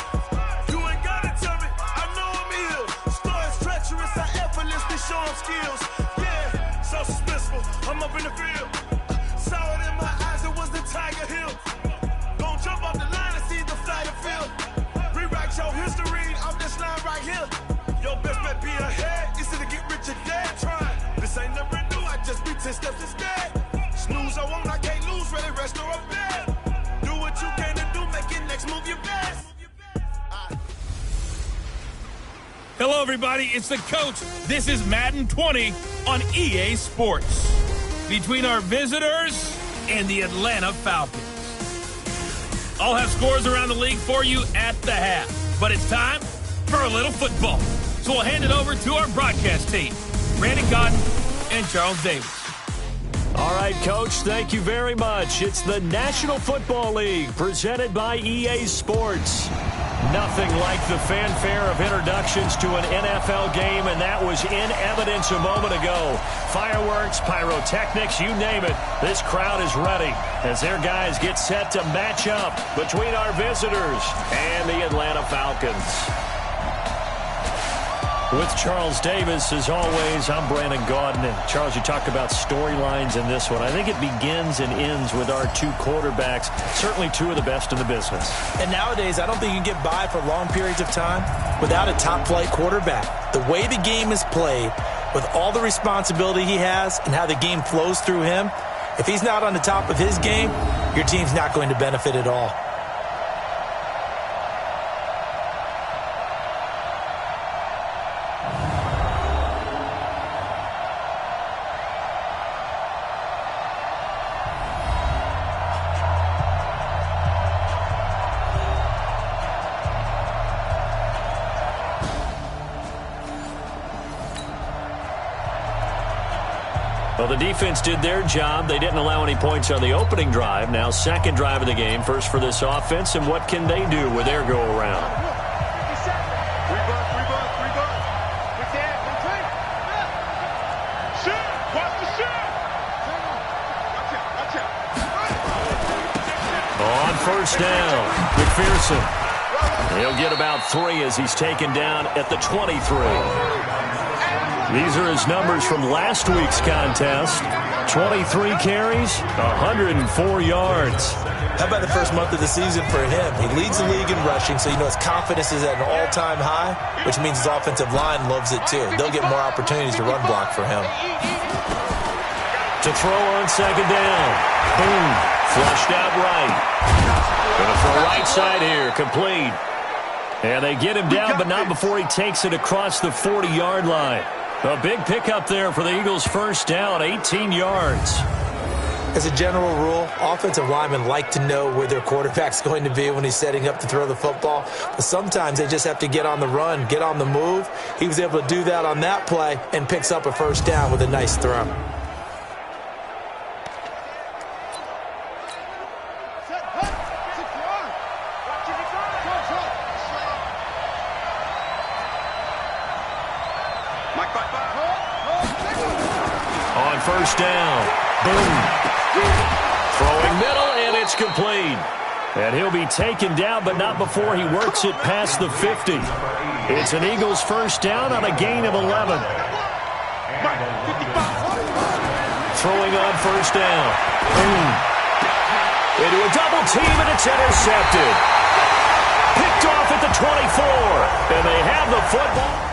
H: You ain't gotta tell me, I know I'm ill. Stories treacherous, I effortlessly show them skills. Yeah, so suspenseful, I'm up in the field. Saw it in my eyes, it was the Tiger Hill. Gon' jump off the line and see the flight of field. Rewrite your history off this line right here. Your best bet be ahead, easy to get rich or dead. Trying, this ain't never new, I just be 10 steps instead. Snooze, I won't, I can't lose, ready, rest or up bed. Do what you can to do, make it next move your best.
A: Hello, everybody. It's the coach. This is Madden 20 on EA Sports. Between our visitors and the Atlanta Falcons. I'll have scores around the league for you at the half. But it's time for a little football. So we'll hand it over to our broadcast team, Brandon Cotton and Charles Davis.
B: All right, Coach, thank you very much. It's the National Football League presented by EA Sports. Nothing like the fanfare of introductions to an NFL game, and that was in evidence a moment ago. Fireworks, pyrotechnics, you name it. This crowd is ready as their guys get set to match up between our visitors and the Atlanta Falcons. With Charles Davis, as always, I'm Brandon Gaudin. And Charles, you talked about storylines in this one. I think it begins and ends with our two quarterbacks, certainly two of the best in the business.
C: And nowadays, I don't think you can get by for long periods of time without a top-flight quarterback. The way the game is played, with all the responsibility he has and how the game flows through him, if he's not on the top of his game, your team's not going to benefit at all.
B: Well, the defense did their job. They didn't allow any points on the opening drive. Now, second drive of the game, first for this offense, and what can they do with their go-around? On first down, McPherson. He'll get about 3 as he's taken down at the 23. These are his numbers from last week's contest. 23 carries, 104 yards.
C: How about the first month of the season for him? He leads the league in rushing, so you know his confidence is at an all-time high, which means his offensive line loves it too. They'll get more opportunities to run block for him.
B: To throw on second down. Boom. Flushed out right. Going to throw right side here. Complete. And they get him down, but not before he takes it across the 40-yard line. A big pickup there for the Eagles' first down, 18 yards.
C: As a general rule, offensive linemen like to know where their quarterback's going to be when he's setting up to throw the football. But sometimes they just have to get on the run, get on the move. He was able to do that on that play and picks up a first down with a nice throw.
B: First down. Boom. Throwing middle, and it's complete. And he'll be taken down, but not before he works it past the 50. It's an Eagles first down on a gain of 11. Throwing on first down. Boom. Into a double team, and it's intercepted. Picked off at the 24. And they have the football.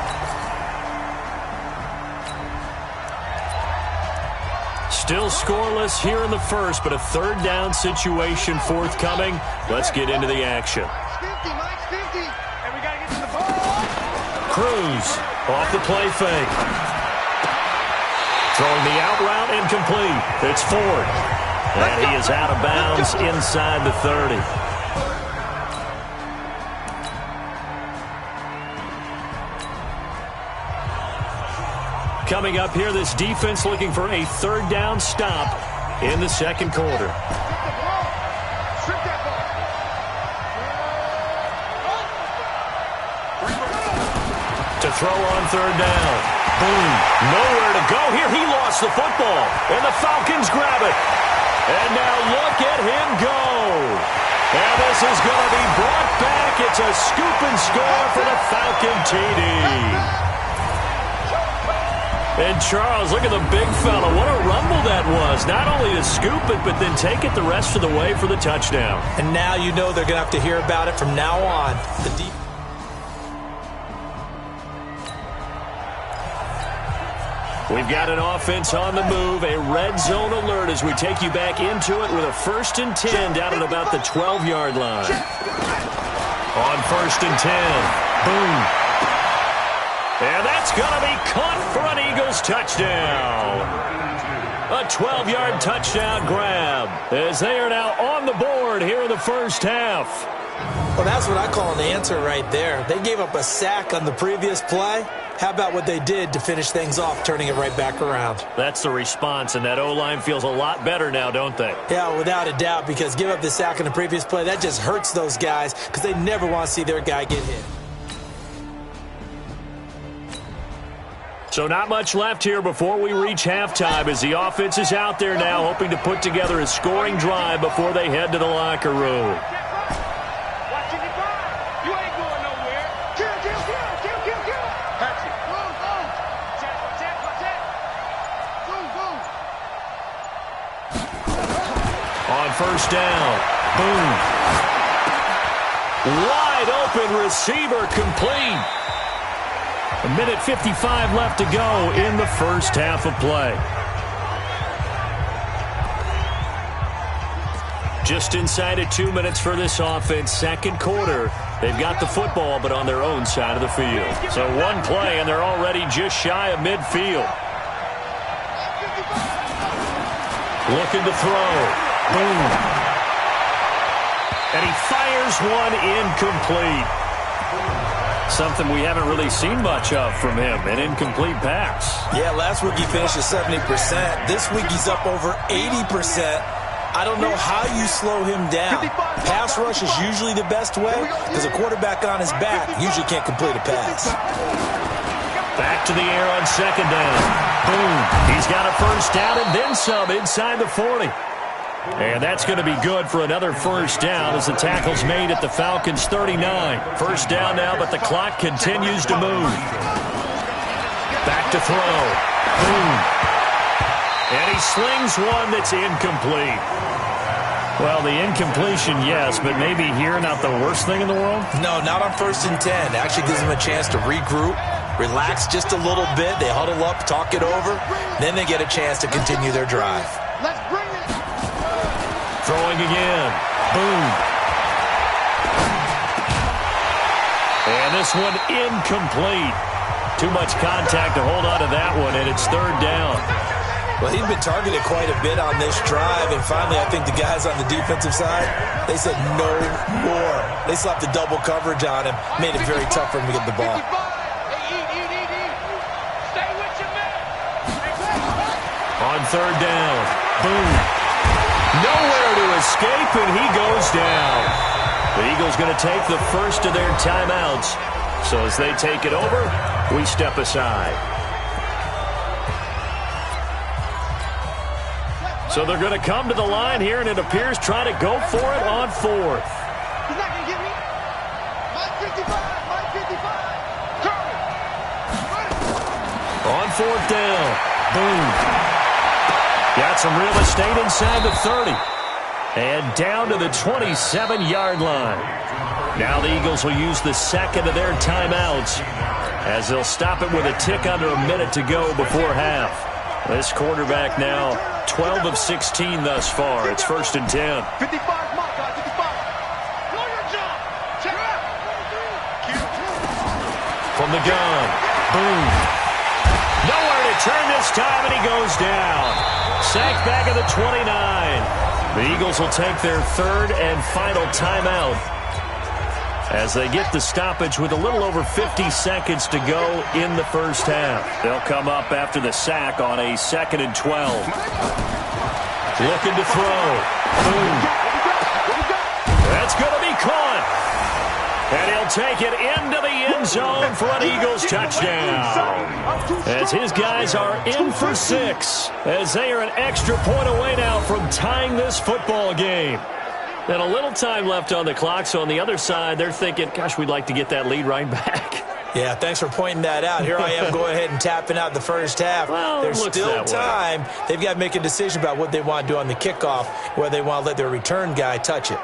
B: Still scoreless here in the first, but a third down situation forthcoming. Let's get into the action.
D: Mike's 50. And we got to get to the ball.
B: Cruz off the play fake. Throwing the out route incomplete. It's Ford. And he is out of bounds inside the 30. Coming up here, this defense looking for a third down stop in the second quarter. To throw on third down. Boom. Nowhere to go here. He lost the football. And the Falcons grab it. And now look at him go. And this is going to be brought back. It's a scoop and score for the Falcon TD. And Charles, look at the big fella. What a rumble that was. Not only to scoop it, but then take it the rest of the way for the touchdown.
C: And now you know they're going to have to hear about it from now on.
B: We've got an offense on the move, a red zone alert as we take you back into it with a 1st and 10 down at about the 12-yard line. On 1st and 10. Boom. And that's going to be caught for an Eagles touchdown. A 12-yard touchdown grab as they are now on the board here in the first half.
C: Well, that's what I call an answer right there. They gave up a sack on the previous play. How about what they did to finish things off, turning it right back around?
B: That's the response, and that O-line feels a lot better now, don't they?
C: Yeah, without a doubt, because give up the sack on the previous play, that just hurts those guys because they never want to see their guy get hit.
B: So not much left here before we reach halftime as the offense is out there now hoping to put together a scoring drive before they head to the locker room.
D: Watching the drive. You ain't going nowhere. Kill. Catch it. Go. Watch that. Go.
B: On first down. Boom. Wide open receiver complete. A minute 55 left to go in the first half of play. Just inside of 2 minutes for this offense. Second quarter. They've got the football, but on their own side of the field. So one play, and they're already just shy of midfield. Looking to throw. Boom. And he fires one incomplete. Something we haven't really seen much of from him, an incomplete pass.
C: Yeah, last week he finished at 70%. This week he's up over 80%. I don't know how you slow him down. Pass rush is usually the best way because a quarterback on his back usually can't complete a pass.
B: Back to the air on second down. Boom. He's got a first down and then some inside the 40. And that's going to be good for another first down as the tackle's made at the Falcons' 39. First down now, but the clock continues to move. Back to throw. Boom. And he slings one that's incomplete. Well, the incompletion, yes, but maybe here not the worst thing in the world?
C: No, not on 1st and 10. Actually gives them a chance to regroup, relax just a little bit. They huddle up, talk it over. Then they get a chance to continue their drive.
D: Let's bring it.
B: Throwing again. Boom. And this one incomplete. Too much contact to hold on to that one, and it's third down.
C: Well, he's been targeted quite a bit on this drive, and finally I think the guys on the defensive side, they said no more. They slapped the double coverage on him, made it very tough for him to get the ball.
D: Stay with your man.
B: On third down. Boom. Nowhere to escape, and he goes down. The Eagles going to take the first of their timeouts. So as they take it over, we step aside. So they're going to come to the line here, and it appears try to go for it on fourth.
D: He's not going to get me. Mike 55.
B: On fourth down. Boom. Got some real estate inside the 30. And down to the 27-yard line. Now the Eagles will use the second of their timeouts as they'll stop it with a tick under a minute to go before half. This quarterback now 12 of 16 thus far. It's 1st and 10.
G: 55 mark, guys, 55. Know your job. Check it out.
B: From the gun. Boom. Nowhere to turn this time, and he goes down. Sacked back at the 29. The Eagles will take their 3rd and final timeout as they get the stoppage with a little over 50 seconds to go in the first half. They'll come up after the sack on a 2nd and 12. Looking to throw. Boom. That's going to be caught. And he'll take it into the end zone for an Eagles touchdown. As his guys are in for 6, as they are an extra point away now from tying this football game. And a little time left on the clock, so on the other side, they're thinking, gosh, we'd like to get that lead right back.
C: Yeah, thanks for pointing that out. Here I am going ahead and tapping out the first half.
B: Well,
C: there's still time. They've got to make a decision about what they want to do on the kickoff, whether they want to let their return guy touch it.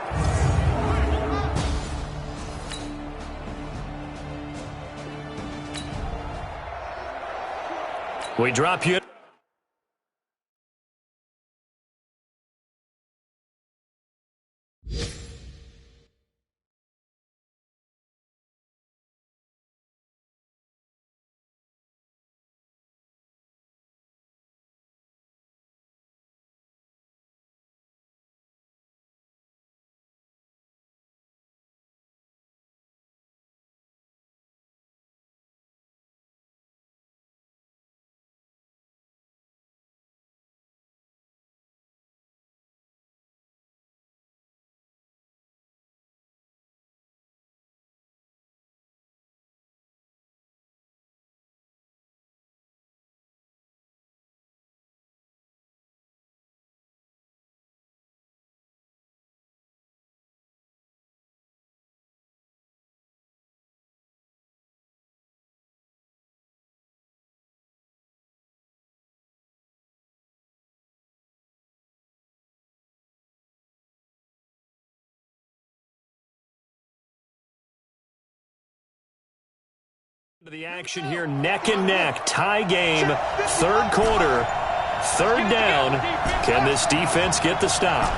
B: We drop you. The action here, neck and neck, tie game, 3rd quarter, 3rd down. Can this defense get the stop?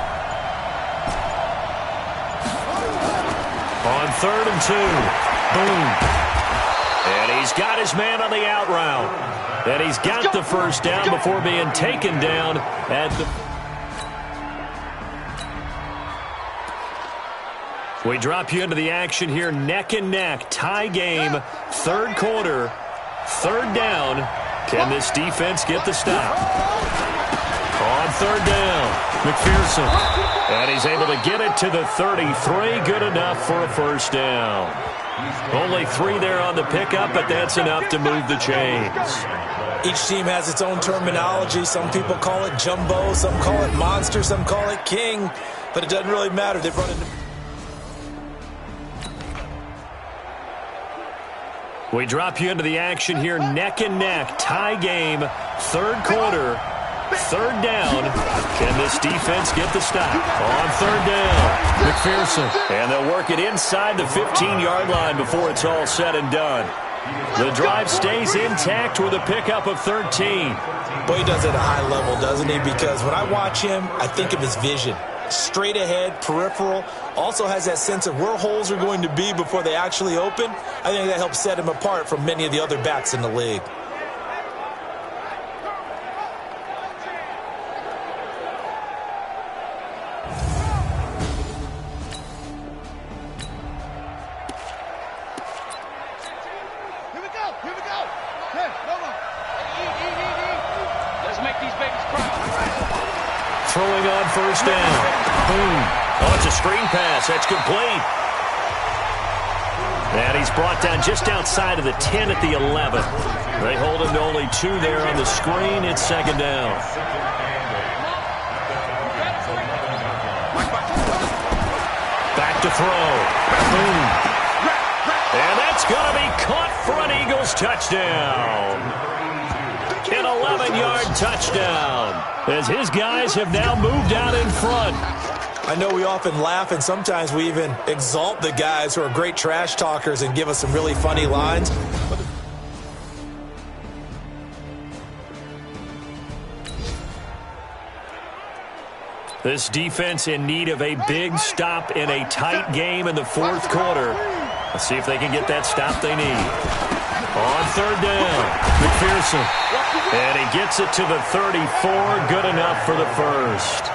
B: On 3rd and 2, boom. And he's got his man on the out route. And he's got the first down before being taken down at the... We drop you into the action here, neck and neck, tie game, 3rd quarter, 3rd down. Can this defense get the stop? On 3rd down, McPherson. And he's able to get it to the 33, good enough for a first down. Only 3 there on the pickup, but that's enough to move the chains.
C: Each team has its own terminology. Some people call it jumbo, some call it monster, some call it king. But it doesn't really matter. They've run into...
B: We drop you into the action here, neck and neck, tie game, 3rd quarter, 3rd down. Can this defense get the stop? On 3rd down, McPherson. And they'll work it inside the 15-yard line before it's all said and done. The drive stays intact with a pickup of 13.
C: Boy, he does it at a high level, doesn't he? Because when I watch him, I think of his vision. Straight ahead, peripheral, also has that sense of where holes are going to be before they actually open. I think that helps set him apart from many of the other backs in the league.
D: Here we go. Here, no more.
E: Let's make these babies cry.
B: Throwing on 1st down. Boom. Oh, it's a screen pass. That's complete. And he's brought down just outside of the 10 at the 11. They hold him to only 2 there on the screen. It's 2nd down. Back to throw. Boom. And that's going to be caught for an Eagles touchdown. An 11-yard touchdown, as his guys have now moved out in front.
C: I know we often laugh, and sometimes we even exalt the guys who are great trash talkers and give us some really funny lines.
B: This defense in need of a big stop in a tight game in the fourth quarter. Let's see if they can get that stop they need. On third down, McPherson. And he gets it to the 34. Good enough for the first.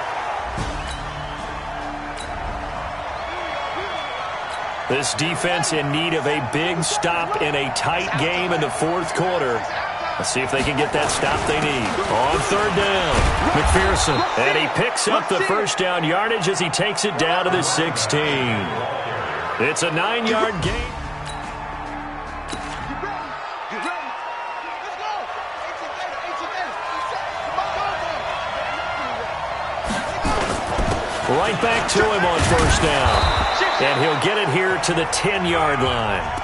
B: This defense in need of a big stop in a tight game in the fourth quarter. Let's see if they can get that stop they need. On third down, McPherson. And he picks up the first down yardage as he takes it down to the 16. It's a 9-yard gain. Right back to him on first down. And he'll get it here to the 10-yard line.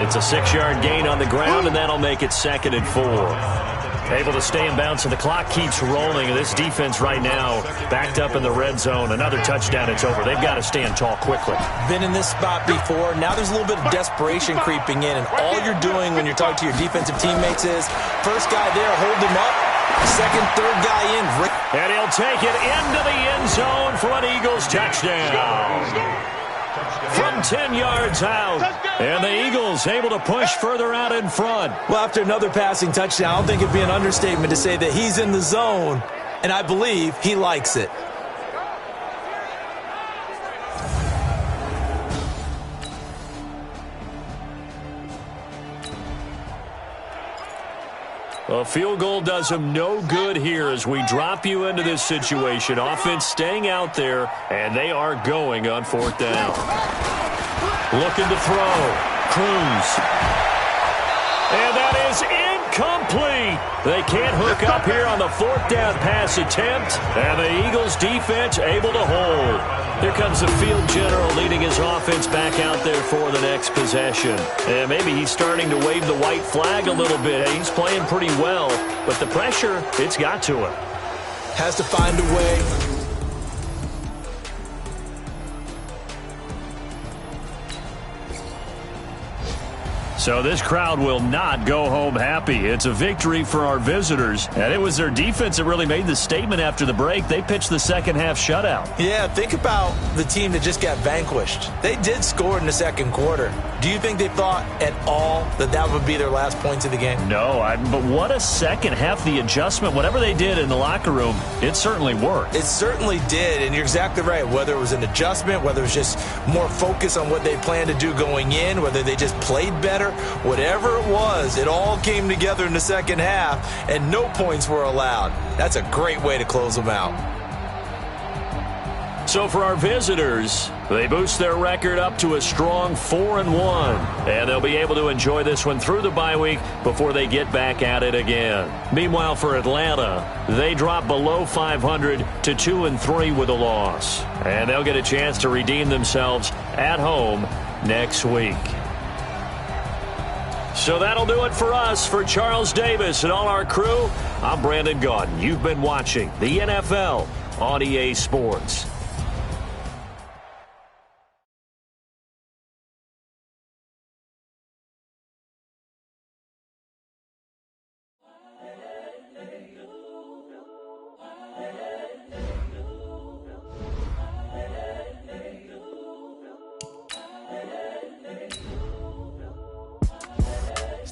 B: It's a 6-yard gain on the ground, and that'll make it 2nd and 4. Able to stay in bounds, and the clock keeps rolling. This defense right now backed up in the red zone. Another touchdown, it's over. They've got to stand tall quickly.
C: Been in this spot before. Now there's a little bit of desperation creeping in, and all you're doing when you're talking to your defensive teammates is first guy there, hold him up. Second, third guy in.
B: And he'll take it into the end zone for an Eagles touchdown. From 10 yards out. And the Eagles able to push further out in front.
C: Well, after another passing touchdown, I don't think it'd be an understatement to say that he's in the zone, and I believe he likes it.
B: A field goal does him no good here as we drop you into this situation. Offense staying out there, and they are going on fourth down. Looking to throw. Cruz. And that is incomplete. They can't hook up here on the fourth down pass attempt, and the Eagles defense able to hold. Here comes the field general leading his offense back out there for the next possession. And maybe he's starting to wave the white flag a little bit. He's playing pretty well, but the pressure, it's got to him.
C: Has to find a way.
B: So this crowd will not go home happy. It's a victory for our visitors, and it was their defense that really made the statement after the break. They pitched the second half shutout.
C: Yeah, think about the team that just got vanquished. They did score in the second quarter. Do you think they thought at all that that would be their last points of the game?
B: No, but what a second half. The adjustment, whatever they did in the locker room, it certainly worked.
C: It certainly did, and you're exactly right. Whether it was an adjustment, whether it was just more focus on what they planned to do going in, whether they just played better, whatever it was, it all came together in the second half, and no points were allowed. That's a great way to close them out.
B: So for our visitors, they boost their record up to a strong 4-1, and they'll be able to enjoy this one through the bye week before they get back at it again. Meanwhile, for Atlanta, they drop below 500 to 2-3 with a loss, and they'll get a chance to redeem themselves at home next week. So that'll do it for us. For Charles Davis and all our crew, I'm Brandon Gaudin. You've been watching the NFL on EA Sports.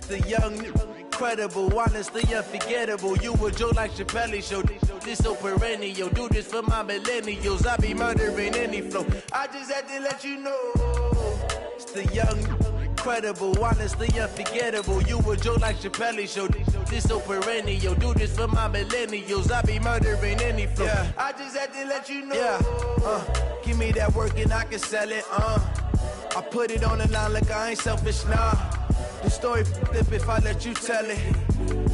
H: The young, incredible, honestly unforgettable. You a Joe like Chappelle show. This so perennial. Do this for my millennials. I be murdering any flow. I just had to let you know. It's the young, incredible, honestly unforgettable. You a Joe like Chappelle show. This so perennial. Do this for my millennials. I be murdering any flow. Yeah. I just had to let you know. Yeah. Give me that work and I can sell it. I put it on the line like I ain't selfish, nah. The story flip if I let you tell it.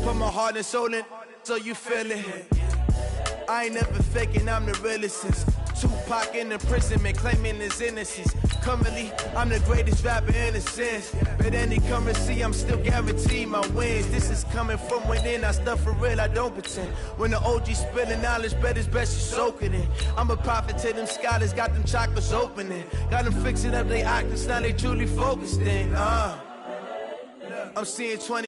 H: Put my heart and soul in so you feel it. I ain't never faking, I'm the realest since Tupac in imprisonment, claiming his innocence. Currently, I'm the greatest rapper in a sense. But any currency, I'm still guaranteed my wins. This is coming from within, I stuff for real, I don't pretend. When the OG spilling knowledge, bet it's best you soak it in. I'm a prophet to them scholars, got them chakras opening. Got them fixing up they octaves, now they truly focused in. I'm seeing 20